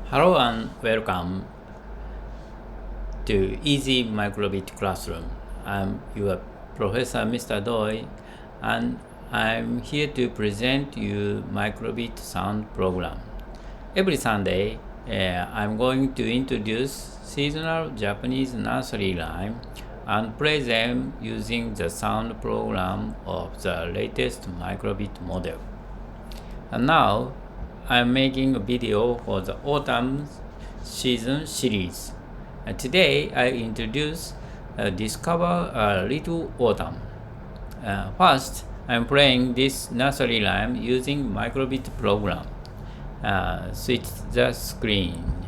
Hello and welcome to Easy Microbit Classroom. I'm your Professor Mr. Doi, and I'm here to present you Microbit sound program. Every Sunday, I'm going to introduce seasonal Japanese nursery rhyme and play them using the sound program of the latest Microbit model. And now, I'm making a video for the autumn season series. Today, I introduce Discover a Little Autumn. First, I'm playing this nursery rhyme using Microbit program. Switch the screen.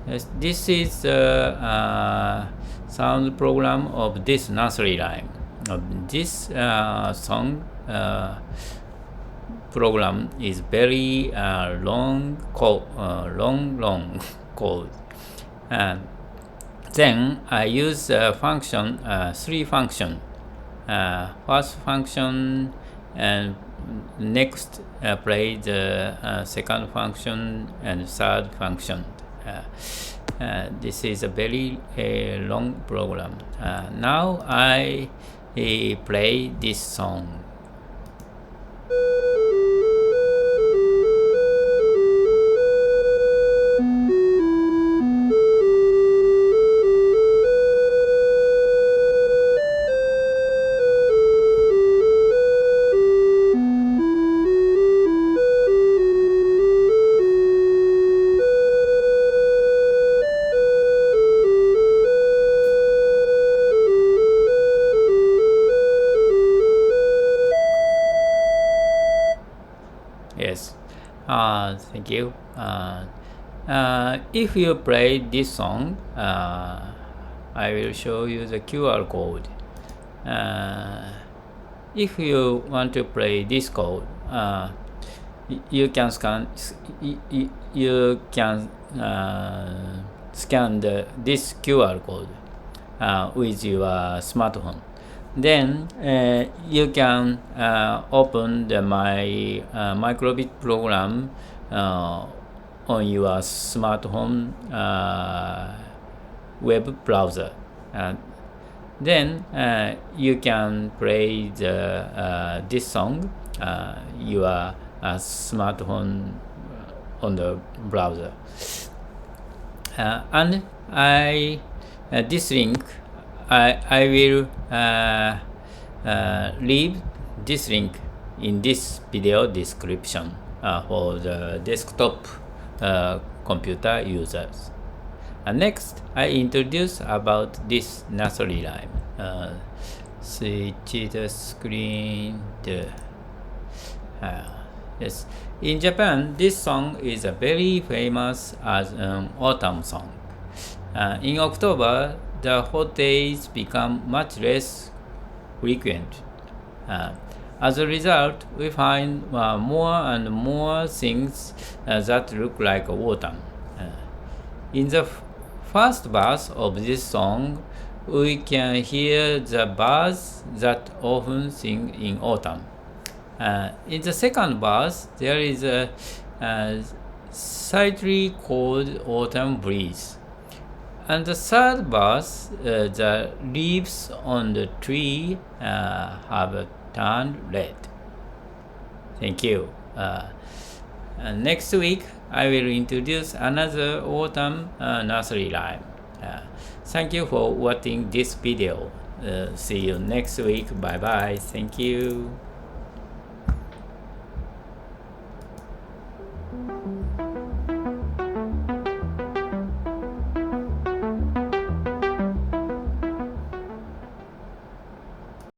Yes, this is the sound program of this nursery rhyme. This song program is very long code. Then I use three functions. First function and next play the second function and third function. This is a very long program. Now I play this song. Yes, thank you. If you play this song, I will show you the QR code. If you want to play this code, you can scan this QR code with your smartphone. Then you can open my Microbit program on your smartphone web browser. Then you can play this song your smartphone on the browser. And this link I will leave this link in this video description for the desktop computer users. Next, I introduce about this nursery rhyme. Switch the screen. Yes, in Japan, this song is a very famous as an autumn song. In October, the hot days become much less frequent. As a result, we find more and more things that look like autumn. In the first verse of this song, we can hear the birds that often sing in autumn. In the second verse, there is a slightly cold autumn breeze. And the third verse, the leaves on the tree have turned red. Thank you. Next week, I will introduce another autumn nursery rhyme. Thank you for watching this video. See you next week. Bye bye. Thank you.